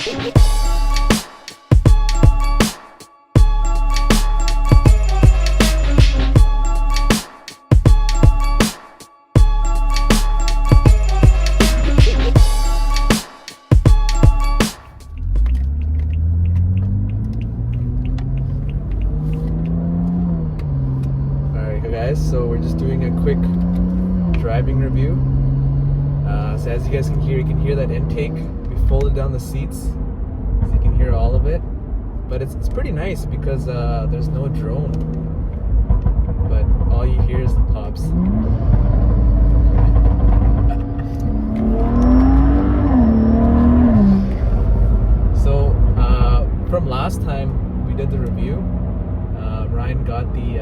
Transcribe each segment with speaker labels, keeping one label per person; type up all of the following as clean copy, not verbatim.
Speaker 1: So we're just doing a quick driving review. So as you guys can hear that intake. We folded down the seats, so you can hear all of it. But it's pretty nice because there's no drone. But all you hear is the pops. So from last time we did the review, Ryan got the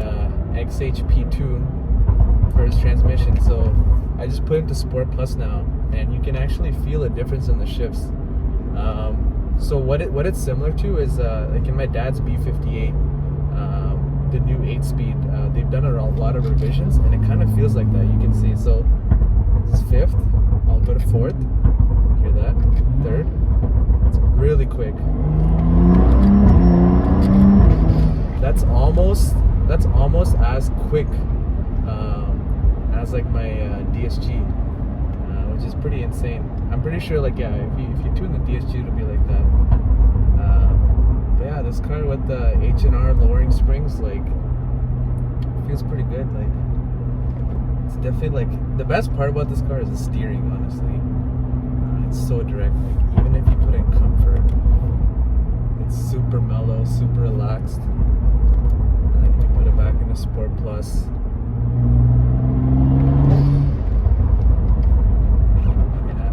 Speaker 1: xHP tune for his transmission, so I just put it to Sport Plus now, and you can actually feel a difference in the shifts. So what it's similar to is like in my dad's B58, the new 8-speed. They've done a lot of revisions, and it kind of feels like that. You can see. So this is 5th. I'll go to 4th. Hear that? 3rd. It's really quick. That's almost as quick as like my DSG, which is pretty insane. I'm pretty sure, like, yeah, if you tune the DSG, it'll be like that. But yeah, this car with the H&R lowering springs, like, feels pretty good. Like, it's definitely, like, the best part about this car is the steering. Honestly, it's so direct. Like, even if you put in comfort, it's super mellow, super relaxed. Put it back into Sport Plus. Yeah.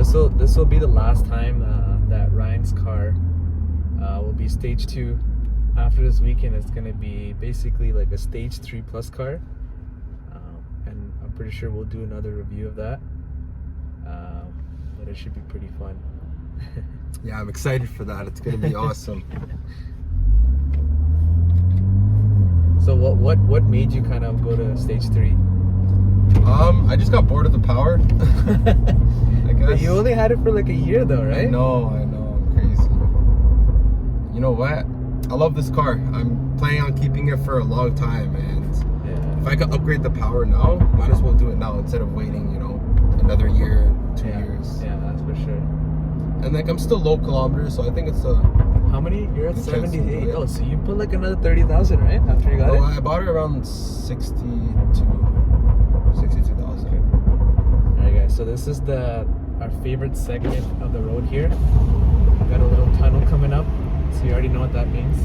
Speaker 1: So this will be the last time that Ryan's car will be stage 2. After this weekend, it's gonna be basically like a stage 3 plus car, and I'm pretty sure we'll do another review of that. But it should be pretty fun.
Speaker 2: Yeah, I'm excited for that. It's gonna be awesome.
Speaker 1: So what made you kind of go to stage 3?
Speaker 2: I just got bored of the power. I guess.
Speaker 1: But you only had it for like a year though, right?
Speaker 2: I know, I'm crazy. You know what? I love this car. I'm planning on keeping it for a long time, and if I could upgrade the power now, might as well do it now instead of waiting, another year, 2 years.
Speaker 1: Yeah, that's for sure.
Speaker 2: And like, I'm still low kilometers, so I think it's a...
Speaker 1: How many? You're at 78. Oh, so you put like another 30,000, right? After you got it?
Speaker 2: I bought it around 62,000.
Speaker 1: Alright guys, so this is our favorite segment of the road here. We got a little tunnel coming up, so you already know what that means.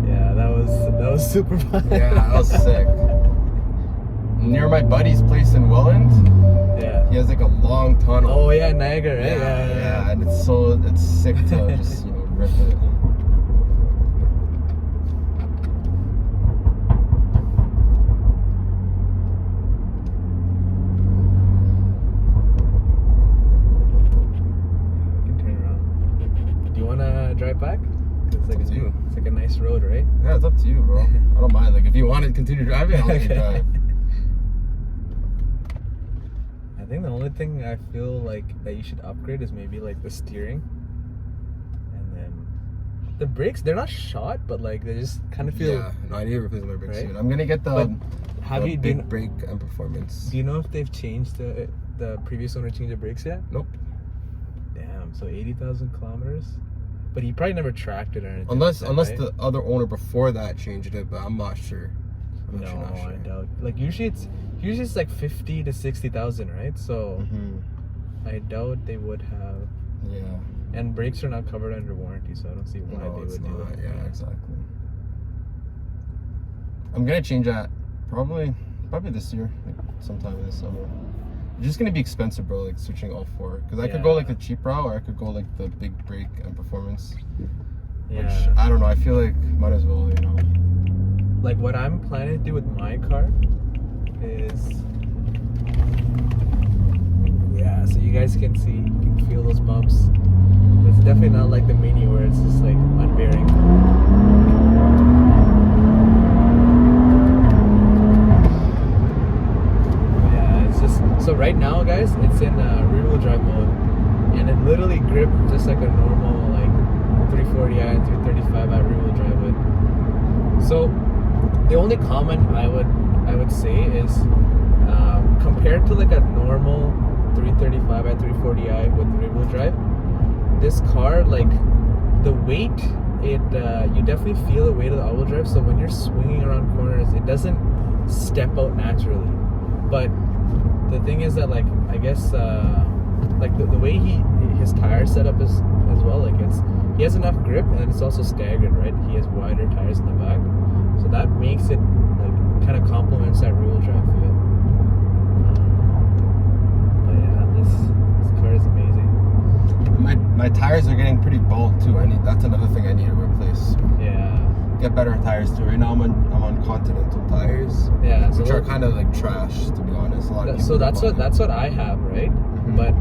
Speaker 1: Yeah, that was super fun.
Speaker 2: Yeah, that was sick. Near my buddy's place in Welland, he has like a long tunnel.
Speaker 1: Oh yeah, Niagara, right?
Speaker 2: Yeah, and it's sick to just rip it.
Speaker 1: Drive back? It's like a nice road, right?
Speaker 2: Yeah, it's up to you, bro. I don't mind. Like, if you want to continue driving, I'll let you drive.
Speaker 1: I think the only thing I feel like that you should upgrade is maybe like the steering, and then the brakes. They're not shot, but like they just kind of feel.
Speaker 2: Yeah, no, I need to replace my brakes
Speaker 1: right?
Speaker 2: soon. I'm gonna get the big brake and performance.
Speaker 1: Do you know if they've changed the previous owner changed the brakes yet?
Speaker 2: Nope.
Speaker 1: Damn. So 80,000 kilometers. But he probably never tracked it or anything.
Speaker 2: Unless
Speaker 1: right?
Speaker 2: the other owner before that changed it, but I'm not sure.
Speaker 1: I doubt. Like usually usually it's like 50 to 60,000, right? So
Speaker 2: Mm-hmm.
Speaker 1: I doubt they would have.
Speaker 2: Yeah.
Speaker 1: And brakes are not covered under warranty, so I don't see why they would do that.
Speaker 2: Yeah, exactly. I'm gonna change that probably this year, like sometime this summer. It's just gonna be expensive, bro. Like switching all four, because I could go like the cheap route, or I could go like the big brake and performance.
Speaker 1: Yeah.
Speaker 2: Which I don't know. I feel like might as well, you know.
Speaker 1: Like what I'm planning to do with my car is, yeah. So you guys can see, you can feel those bumps. It's definitely not like the Mini where it's just like unbearing. Yeah, it's just, so right now guys, it's in rear-wheel drive mode, and it literally gripped just like a normal like 340i and 335i rear-wheel drive would. So the only comment I would say is compared to like a normal 335i 340i with rear-wheel drive, this car, like the weight, you definitely feel the weight of the all-wheel drive. So when you're swinging around corners, it doesn't step out naturally. But the thing is that, like, I guess like the way his tire setup is as well, like he has enough grip, and it's also staggered, right? He has wider tires in the back, so that makes it like kind of complements that rear-wheel drive feel. But yeah, this car is amazing.
Speaker 2: My tires are getting pretty bald too. That's another thing I need to replace.
Speaker 1: Yeah.
Speaker 2: Get better tires too. Right now I'm on Continental tires.
Speaker 1: Yeah.
Speaker 2: Which are kind of like trash, to be honest.
Speaker 1: So that's what I have, right? Mm-hmm. But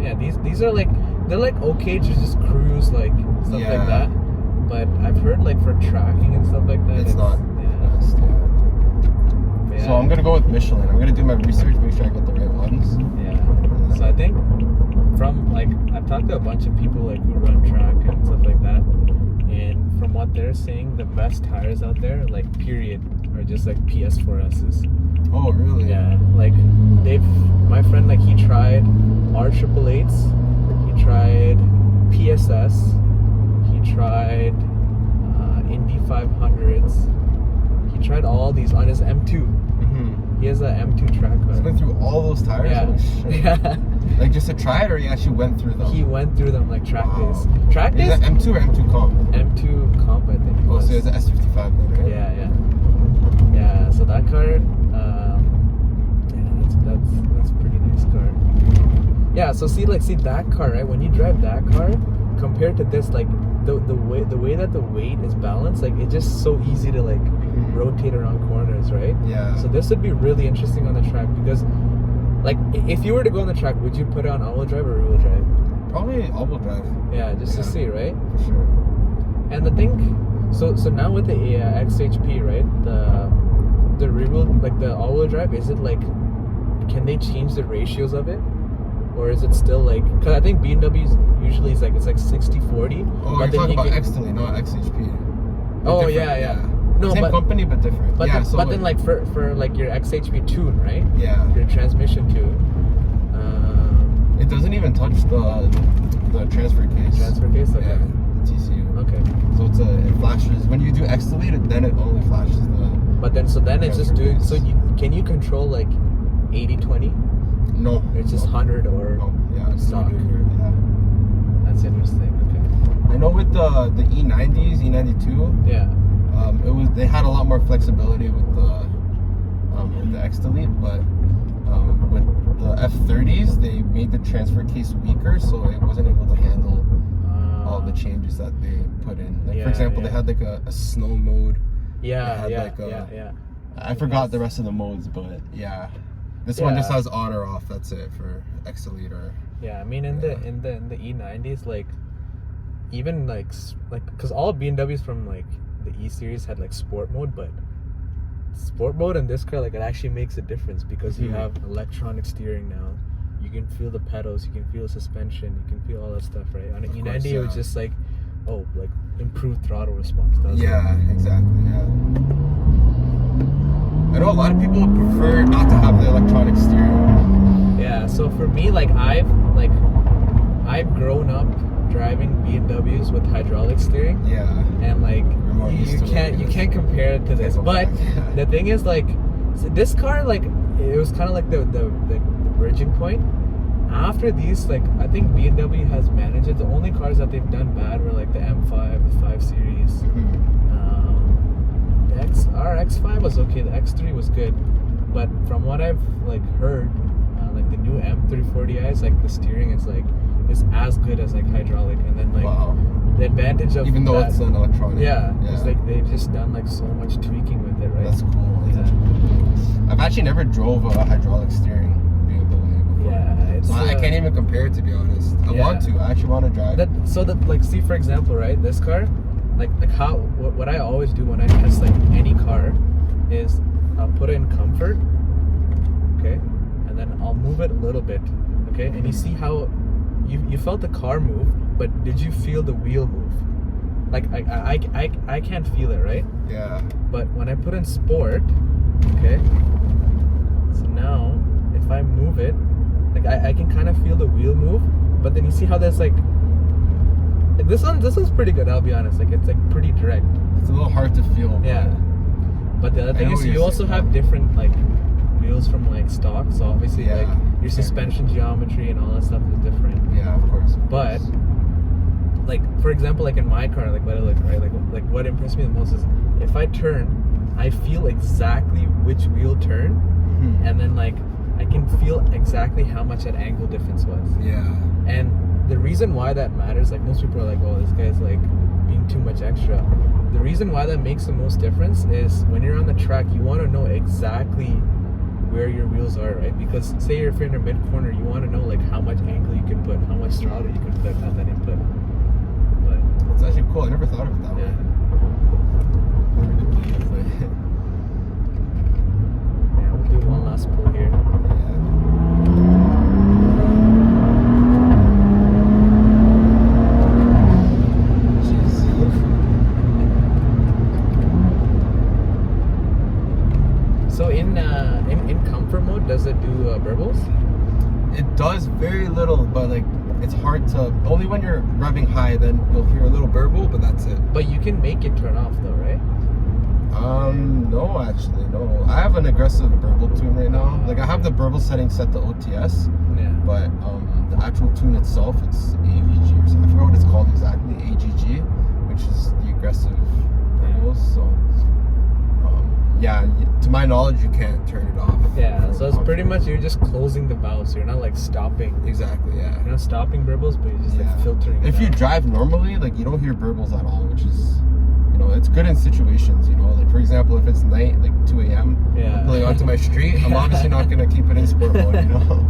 Speaker 1: yeah, these are like, they're like okay to just cruise, like stuff like that. But I've heard like for tracking and stuff like that,
Speaker 2: it's not the best. Yeah. So I'm gonna go with Michelin. I'm gonna do my research, make sure I get the right ones.
Speaker 1: Yeah. So I think from like, I've talked to a bunch of people like who run track and stuff like that, and from what they're saying, the best tires out there, like period, are just like PS4S's.
Speaker 2: Oh really?
Speaker 1: Yeah. Like my friend, like he tried R888s, he tried PSS, he tried Indy 500s, he tried all these on his M2. He has an M2 track car.
Speaker 2: He's been through all those tires?
Speaker 1: Yeah. Yeah.
Speaker 2: Like just to try it, or he actually went through them?
Speaker 1: He went through them like track days. Track days?
Speaker 2: Is that M2 or M2 Comp?
Speaker 1: M2 Comp, I think.
Speaker 2: Oh, so it's an S55 then, right?
Speaker 1: Yeah. Yeah, so that car, yeah, that's a pretty nice car. Yeah, so see that car, right? When you drive that car, compared to this, like the way that the weight is balanced, like it's just so easy to like rotate around corners, right?
Speaker 2: Yeah.
Speaker 1: So this would be really interesting on the track, because like if you were to go on the track, would you put it on all-wheel drive or rear-wheel drive?
Speaker 2: Probably all-wheel drive.
Speaker 1: Yeah, just to see, right?
Speaker 2: For sure.
Speaker 1: And the thing, so now with the xHP, right? The rear-wheel, like the all-wheel drive, is it like, can they change the ratios of it? Or is it still like, because I think BMW's usually it's like 60-40.
Speaker 2: Oh, you're talking about xDelete, not xHP.
Speaker 1: Oh yeah. No,
Speaker 2: same company but different.
Speaker 1: But
Speaker 2: yeah,
Speaker 1: then like for like your xHP tune, right?
Speaker 2: Yeah.
Speaker 1: Your transmission tune.
Speaker 2: It doesn't even touch the transfer case.
Speaker 1: Transfer case, okay.
Speaker 2: Yeah, the TCU.
Speaker 1: Okay.
Speaker 2: So it flashes when you do xDelete, then it only flashes the.
Speaker 1: But then it's just doing. So can you control like 80-20?
Speaker 2: No.
Speaker 1: It's just 100 or.
Speaker 2: No. Yeah, it's
Speaker 1: stock.
Speaker 2: Yeah.
Speaker 1: That's interesting. Okay.
Speaker 2: I know with the E90s, E92.
Speaker 1: Yeah.
Speaker 2: They had a lot more flexibility with the xDelete, but with the F30s they made the transfer case weaker, so it wasn't able to handle all the changes that they put in. Like for example, they had like a snow mode.
Speaker 1: Yeah.
Speaker 2: I forgot the rest of the modes, but yeah, this one just has on or off. That's it for xDelete. Or
Speaker 1: yeah, I mean in the E90s, like even like because all BMWs from like the E series had like sport mode, but sport mode in this car, like it actually makes a difference, because you have electronic steering now. You can feel the pedals, you can feel suspension, you can feel all that stuff, right? On an E90 it was just like, oh, like improved throttle response.
Speaker 2: Exactly. Yeah. I know a lot of people prefer not to have the electronic steering.
Speaker 1: Yeah, so for me, like I've grown up driving BMWs with hydraulic steering. Yeah. And like you can't compare it to this. But the thing is, like, so this car, like it was kind of like the bridging point. After these, like, I think BMW has managed it. The only cars that they've done bad were like the M5, the 5 Series. Our X5 was okay. The X3 was good, but from what I've like heard, like the new M340i, like the steering is as good as like hydraulic, and then like the advantage of
Speaker 2: even though it's an electronic.
Speaker 1: Yeah, it's like they've just done like so much tweaking with it, right?
Speaker 2: That's cool. Yeah. I've actually never drove a hydraulic steering BMW before.
Speaker 1: Yeah, it's,
Speaker 2: so I can't even compare it, to be honest. I actually want to drive.
Speaker 1: Like, see, for example, right, this car, like how what I always do when I test like any car is I'll put it in comfort, okay, and then I'll move it a little bit, okay, and you see how you felt the car move, but did you feel the wheel move? Like I can't feel it, right?
Speaker 2: Yeah.
Speaker 1: But when I put in sport, okay, so now if I move it, like I can kind of feel the wheel move, but then you see how there's like this one's pretty good, I'll be honest. Like it's like pretty direct.
Speaker 2: It's a little hard to feel.
Speaker 1: Yeah. But the other thing is you also have different like wheels from like stock, so obviously like your suspension geometry and all that stuff is different.
Speaker 2: Yeah, of course.
Speaker 1: But like for example, like in my car, like what I look, right, like what impressed me the most is if I turn, I feel exactly which wheel turn, and then like I can feel exactly how much that angle difference was.
Speaker 2: Yeah.
Speaker 1: And the reason why that matters, like most people are like, oh, this guy's like being too much extra. The reason why that makes the most difference is when you're on the track, you want to know exactly where your wheels are, right? Because say if you're in a mid corner, you want to know like how much angle you can put, how much throttle you can put at that input. But
Speaker 2: it's actually cool. I never thought of it that way.
Speaker 1: Yeah, we'll do one last pull here. So in comfort mode, does it do burbles?
Speaker 2: It does very little, but like it's hard to. Only when you're revving high, then you'll hear a little burble, but that's it.
Speaker 1: But you can make it turn off, though, right?
Speaker 2: No, actually, no. I have an aggressive burble tune right now. Like I have the burble setting set to OTS. Yeah. But the actual tune itself, it's AVG or something. I forgot what it's called exactly. AGG, which is the aggressive burbles. So. Yeah, to my knowledge, you can't turn it off.
Speaker 1: Yeah, so it's pretty much you're just closing the valve, so you're not like stopping.
Speaker 2: Exactly, yeah.
Speaker 1: You're not stopping burbles, but you're just like filtering.
Speaker 2: If you drive normally, like you don't hear burbles at all, which is, you know, it's good in situations, you know. Like for example, if it's night, like 2 a.m., pulling onto my street, I'm obviously not gonna keep it in sport mode, you know.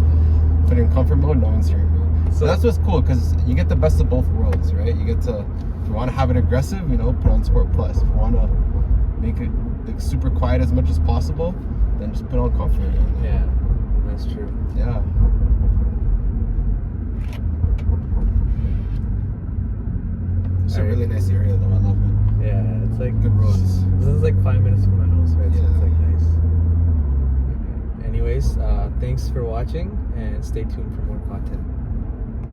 Speaker 2: But in comfort mode, no one's hearing me. So that's what's cool, because you get the best of both worlds, right? You get to, if you want to have it aggressive, you know, put on Sport Plus. If you want to make it like super quiet as much as possible, then just put on comfort.
Speaker 1: Yeah, that's true.
Speaker 2: Yeah. It's a really nice area though. I love it.
Speaker 1: Yeah, it's like
Speaker 2: good roads.
Speaker 1: This is like 5 minutes from my house, right?
Speaker 2: Yeah.
Speaker 1: So it's like nice. Okay. Anyways, thanks for watching and stay tuned for more content.